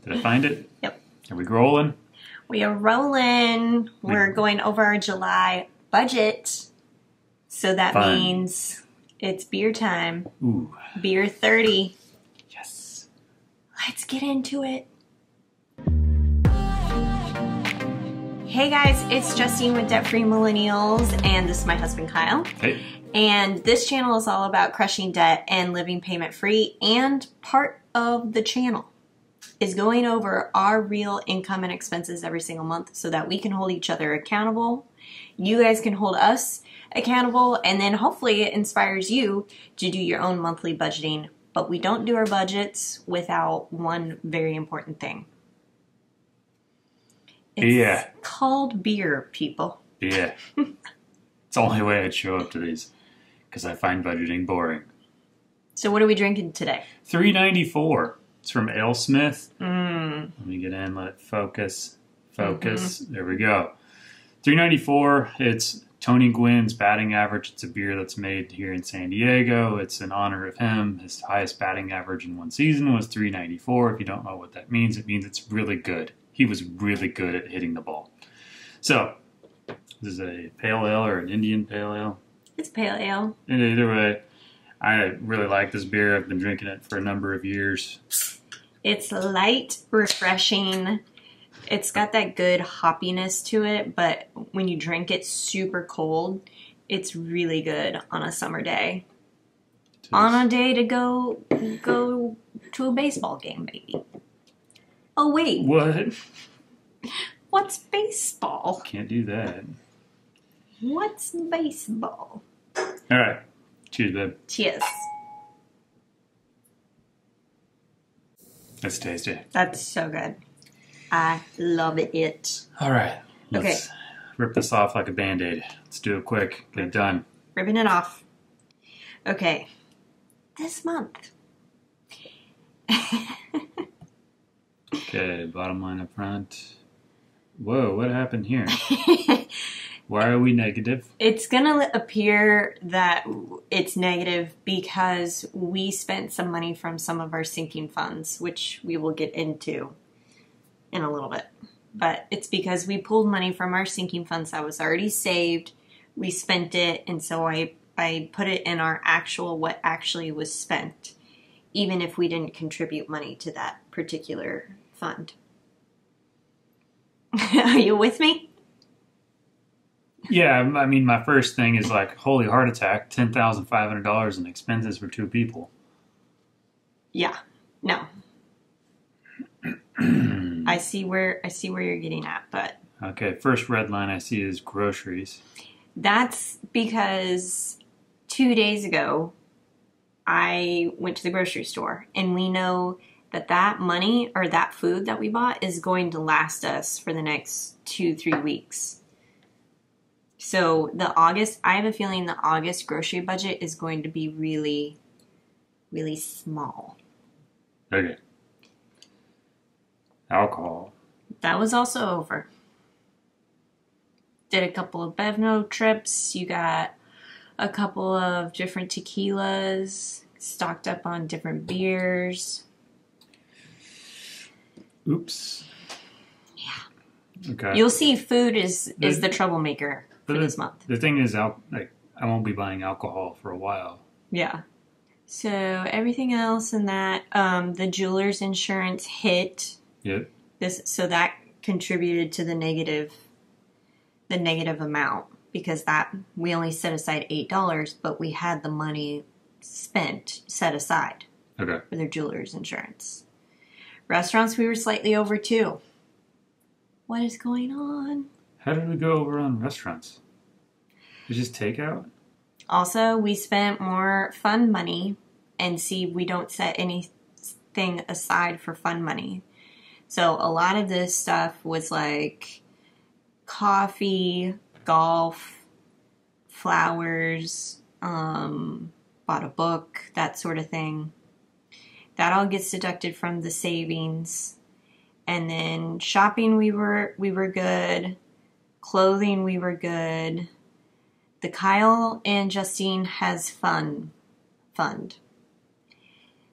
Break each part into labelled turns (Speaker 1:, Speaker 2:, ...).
Speaker 1: Did I find it?
Speaker 2: Yep.
Speaker 1: Are we rolling?
Speaker 2: We are rolling. We're going over our July budget. So that means it's beer time.
Speaker 1: Ooh.
Speaker 2: Beer 30.
Speaker 1: Yes.
Speaker 2: Let's get into it. Hey guys, it's Justine with Debt Free Millennials, and this is my husband Kyle.
Speaker 1: Hey.
Speaker 2: And this channel is all about crushing debt and living payment free, and part of the channel is going over our real income and expenses every single month so that we can hold each other accountable. You guys can hold us accountable, and then hopefully it inspires you to do your own monthly budgeting. But we don't do our budgets without one very important thing. It's called beer, people.
Speaker 1: Yeah. It's the only way I'd show up to these, because I find budgeting boring.
Speaker 2: So what are we drinking today?
Speaker 1: $3.94. It's from AleSmith. Let me get in, let it focus. There we go. $3.94. It's Tony Gwynn's batting average. It's a beer that's made here in San Diego. It's in honor of him. His highest batting average in one season was $3.94. If you don't know what that means, it means it's really good. He was really good at hitting the ball. So, this is a pale ale or an Indian pale ale?
Speaker 2: It's pale ale.
Speaker 1: And either way, I really like this beer. I've been drinking it for a number of years.
Speaker 2: It's light, refreshing. It's got that good hoppiness to it, but when you drink it super cold, it's really good on a summer day. On a day to go to a baseball game, maybe. Oh, wait.
Speaker 1: What?
Speaker 2: What's baseball?
Speaker 1: Can't do that.
Speaker 2: What's baseball?
Speaker 1: All right. Cheers, babe.
Speaker 2: Cheers.
Speaker 1: That's tasty.
Speaker 2: That's so good. I love it.
Speaker 1: All right. Let's rip this off like a Band-Aid. Let's do it quick. Get it done.
Speaker 2: Ripping it off. Okay. This month.
Speaker 1: Okay, bottom line up front. Whoa, what happened here? Why are we negative?
Speaker 2: It's going to appear that it's negative because we spent some money from some of our sinking funds, which we will get into in a little bit. But it's because we pulled money from our sinking funds that was already saved. We spent it, and so I put it in our actual, what actually was spent, even if we didn't contribute money to that particular fund. Are you with me?
Speaker 1: Yeah, I mean, my first thing is like, holy heart attack, $10,500 in expenses for two people.
Speaker 2: Yeah, no. I see where you're getting at, but
Speaker 1: okay, first red line I see is groceries.
Speaker 2: That's because 2 days ago I went to the grocery store, and we know that money or that food that we bought is going to last us for the next 2-3 weeks. So I have a feeling the August grocery budget is going to be really, really small.
Speaker 1: Okay. Alcohol.
Speaker 2: That was also over. Did a couple of Bevno trips. You got a couple of different tequilas, stocked up on different beers.
Speaker 1: Oops.
Speaker 2: Yeah.
Speaker 1: Okay.
Speaker 2: You'll see food is the troublemaker for this month.
Speaker 1: The thing is, I won't be buying alcohol for a while.
Speaker 2: Yeah. So everything else in that, the jeweler's insurance hit.
Speaker 1: Yep.
Speaker 2: So that contributed to the negative amount, because that we only set aside $8, but we had the money set aside for their jeweler's insurance. Restaurants, we were slightly over too. What is going on?
Speaker 1: How did we go over on restaurants? It's just takeout?
Speaker 2: Also, we spent more fund money, and see, we don't set anything aside for fund money. So a lot of this stuff was like coffee, golf, flowers, bought a book, that sort of thing. That all gets deducted from the savings. And then shopping, we were good. Clothing, we were good. The Kyle and Justine has fund.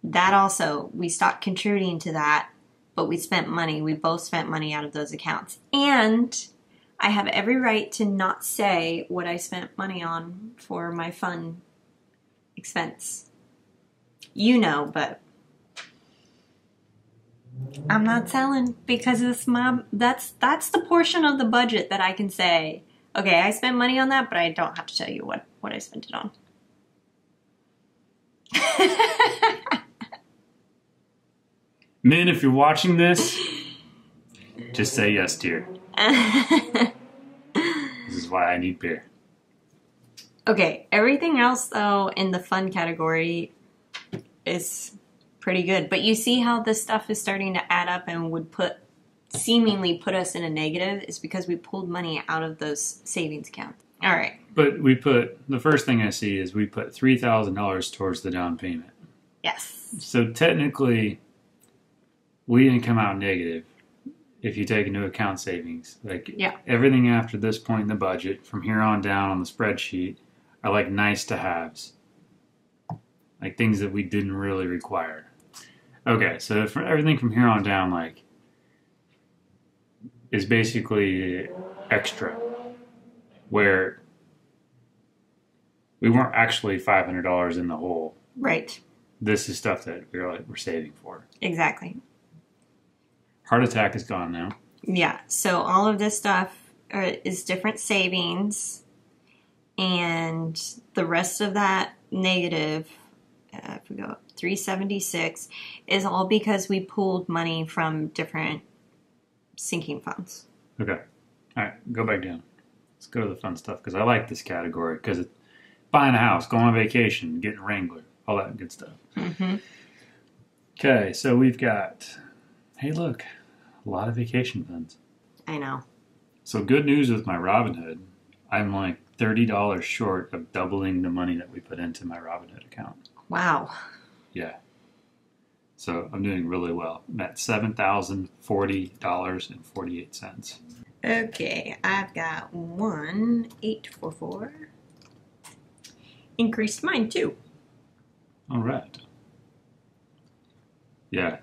Speaker 2: That also, we stopped contributing to that, but we spent money. We both spent money out of those accounts. And I have every right to not say what I spent money on for my fun expense. You know, but I'm not telling because it's that's the portion of the budget that I can say, okay, I spent money on that, but I don't have to tell you what I spent it on.
Speaker 1: Men, if you're watching this, just say yes, dear. This is why I need beer.
Speaker 2: Okay, everything else, though, in the fun category is pretty good. But you see how this stuff is starting to add up and would seemingly put us in a negative is because we pulled money out of those savings accounts. All right.
Speaker 1: But the first thing I see is we put $3,000 towards the down payment.
Speaker 2: Yes.
Speaker 1: So technically, we didn't come out negative if you take into account savings. Like,
Speaker 2: yeah.
Speaker 1: Everything after this point in the budget, from here on down on the spreadsheet, are like nice to haves. Like things that we didn't really require. Okay, so for everything from here on down, like, is basically extra. Where we weren't actually $500 in the hole.
Speaker 2: Right.
Speaker 1: This is stuff that we're saving for.
Speaker 2: Exactly.
Speaker 1: Heart attack is gone now.
Speaker 2: Yeah. So all of this stuff is different savings, and the rest of that negative, if we go up 376, is all because we pulled money from different sinking funds.
Speaker 1: Okay. All right. Go back down. Let's go to the fun stuff because I like this category because it's buying a house, going on vacation, getting a Wrangler, all that good stuff.
Speaker 2: Mm-hmm.
Speaker 1: Okay, so we've got, hey, look, a lot of vacation funds.
Speaker 2: I know.
Speaker 1: So good news with my Robinhood, I'm like $30 short of doubling the money that we put into my Robinhood account.
Speaker 2: Wow.
Speaker 1: Yeah. So I'm doing really well. I'm at $7,040.48.
Speaker 2: Okay, I've got 1,844. Increased mine too.
Speaker 1: All right. Yeah.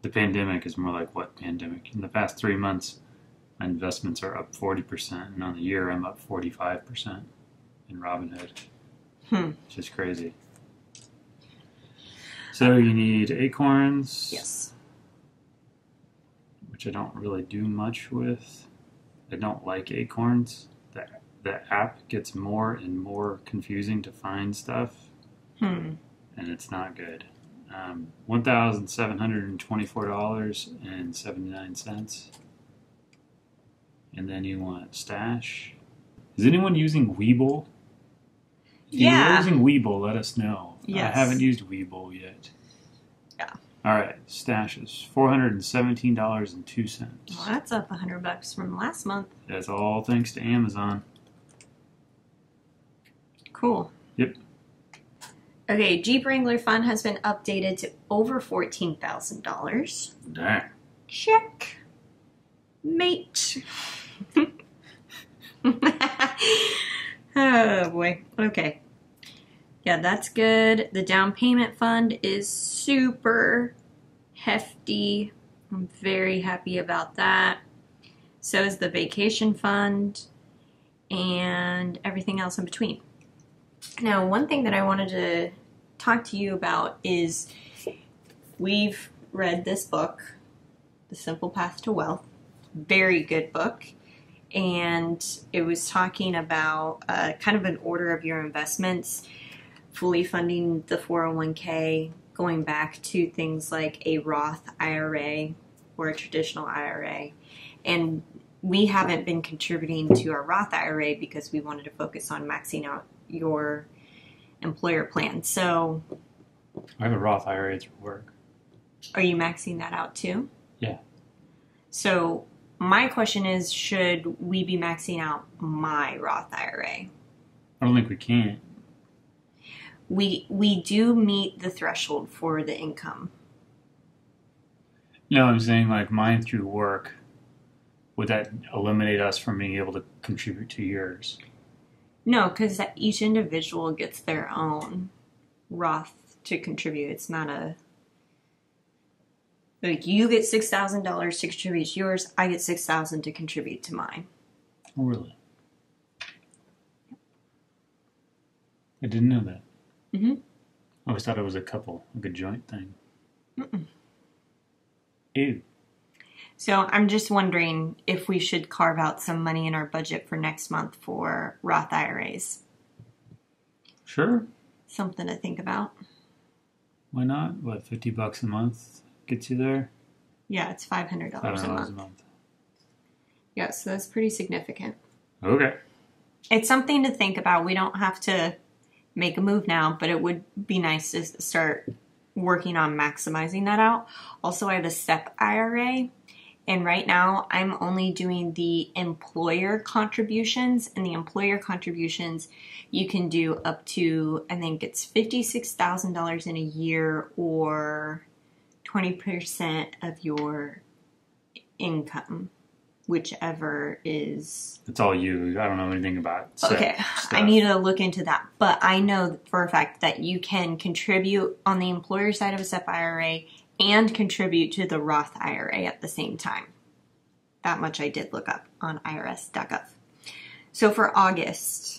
Speaker 1: The pandemic is more like what pandemic? In the past 3 months, my investments are up 40%, and on the year, I'm up 45% in Robinhood. It's just crazy. So you need acorns.
Speaker 2: Yes.
Speaker 1: Which I don't really do much with. I don't like acorns. The app gets more and more confusing to find stuff. And it's not good. $1,724.79. And then you want stash. Is anyone using Webull? If you're using Webull, let us know.
Speaker 2: Yes.
Speaker 1: I haven't used Webull yet.
Speaker 2: Yeah.
Speaker 1: All right, stashes, $417.02.
Speaker 2: Well, that's up $100 from last month.
Speaker 1: That's all thanks to Amazon.
Speaker 2: Cool.
Speaker 1: Yep.
Speaker 2: Okay, Jeep Wrangler Fund has been updated to over $14,000.
Speaker 1: Dang.
Speaker 2: Check. Mate. Oh, boy. Okay. Yeah, that's good. The down payment fund is super hefty. I'm very happy about that. So is the vacation fund and everything else in between. Now, one thing that I wanted to talk to you about is we've read this book, The Simple Path to Wealth. Very good book. And it was talking about kind of an order of your investments, fully funding the 401k, going back to things like a Roth IRA or a traditional IRA. And we haven't been contributing to our Roth IRA because we wanted to focus on maxing out your employer plan. So
Speaker 1: I have a Roth IRA through work.
Speaker 2: Are you maxing that out too?
Speaker 1: Yeah.
Speaker 2: So my question is, should we be maxing out my Roth IRA?
Speaker 1: I don't think we can.
Speaker 2: We do meet the threshold for the income.
Speaker 1: No, I'm saying like mine through work. Would that eliminate us from being able to contribute to yours?
Speaker 2: No, because each individual gets their own Roth to contribute. It's not a... Like, you get $6,000 to contribute to yours, I get $6,000 to contribute to mine.
Speaker 1: Oh, really? I didn't know that.
Speaker 2: Mm-hmm.
Speaker 1: I always thought it was a couple, like a joint thing. Mm-mm. Ew.
Speaker 2: So I'm just wondering if we should carve out some money in our budget for next month for Roth IRAs.
Speaker 1: Sure.
Speaker 2: Something to think about.
Speaker 1: Why not? What, $50 a month gets you there?
Speaker 2: Yeah, it's $500 a month. Yeah, so that's pretty significant.
Speaker 1: Okay.
Speaker 2: It's something to think about. We don't have to make a move now, but it would be nice to start working on maximizing that out. Also, I have a SEP IRA, and right now I'm only doing the employer contributions, and the employer contributions you can do up to, I think it's $56,000 in a year or 20% of your income, whichever is...
Speaker 1: It's all you. I don't know anything about SEP
Speaker 2: Okay,
Speaker 1: stuff.
Speaker 2: I need to look into that. But I know for a fact that you can contribute on the employer side of a SEP IRA and contribute to the Roth IRA at the same time. That much I did look up on irs.gov. So for August,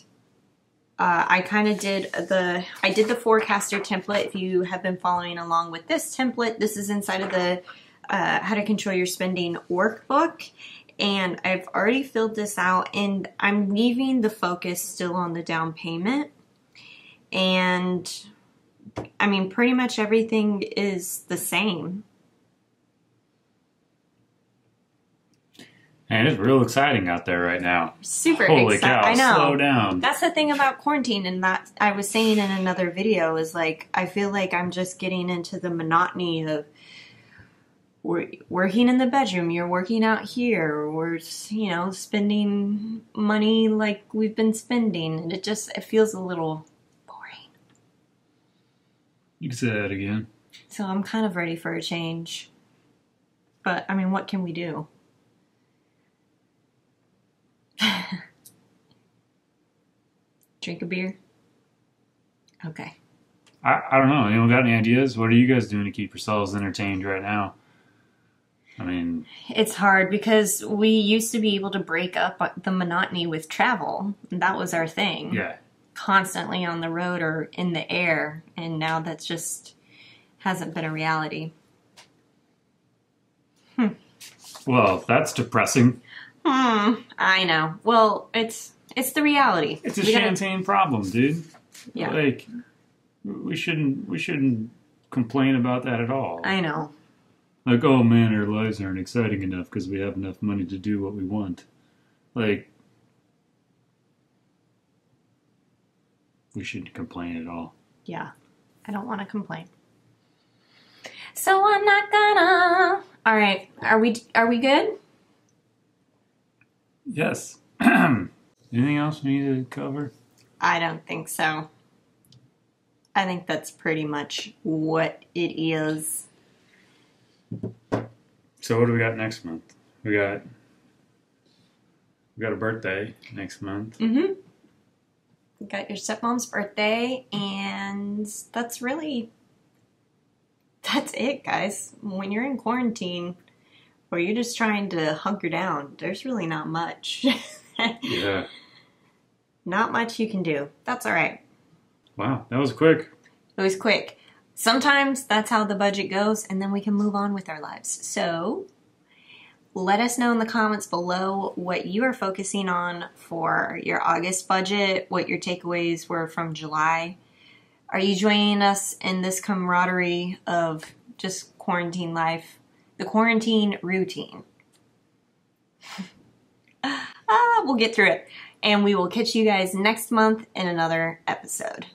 Speaker 2: I kind of did the forecaster template. If you have been following along with this template, this is inside of the How to Control Your Spending workbook. And I've already filled this out, and I'm leaving the focus still on the down payment. And I mean, pretty much everything is the same.
Speaker 1: Man, it's real exciting out there right now.
Speaker 2: Super
Speaker 1: Holy
Speaker 2: exciting.
Speaker 1: cow,
Speaker 2: I know.
Speaker 1: slow down.
Speaker 2: That's the thing about quarantine, and that I was saying in another video is like, I feel like I'm just getting into the monotony of we're working in the bedroom, you're working out here, we're, you know, spending money like we've been spending, and it feels a little boring.
Speaker 1: You can say that again.
Speaker 2: So I'm kind of ready for a change. But, I mean, what can we do? Drink a beer? Okay.
Speaker 1: I don't know. Anyone got any ideas? What are you guys doing to keep yourselves entertained right now? I mean...
Speaker 2: It's hard because we used to be able to break up the monotony with travel. And that was our thing.
Speaker 1: Yeah.
Speaker 2: Constantly on the road or in the air. And now that's just hasn't been a reality.
Speaker 1: Well, that's depressing.
Speaker 2: I know. Well, it's the reality.
Speaker 1: It's a Champagne problem, dude.
Speaker 2: Yeah.
Speaker 1: Like, we shouldn't complain about that at all.
Speaker 2: I know.
Speaker 1: Like, oh man, our lives aren't exciting enough because we have enough money to do what we want. Like, we shouldn't complain at all.
Speaker 2: Yeah. I don't want to complain. So I'm not gonna. All right. Are we good?
Speaker 1: Yes. Anything else we need to cover?
Speaker 2: I don't think so. I think that's pretty much what it is.
Speaker 1: So what do we got next month? We got a birthday next month.
Speaker 2: Mm-hmm. You got your stepmom's birthday, and that's it, guys. When you're in quarantine or you're just trying to hunker down, there's really not much.
Speaker 1: Yeah.
Speaker 2: Not much you can do. That's all right.
Speaker 1: Wow, that was quick.
Speaker 2: It was quick. Sometimes that's how the budget goes, and then we can move on with our lives. So let us know in the comments below what you are focusing on for your August budget, what your takeaways were from July. Are you joining us in this camaraderie of just quarantine life? The quarantine routine. We'll get through it. And we will catch you guys next month in another episode.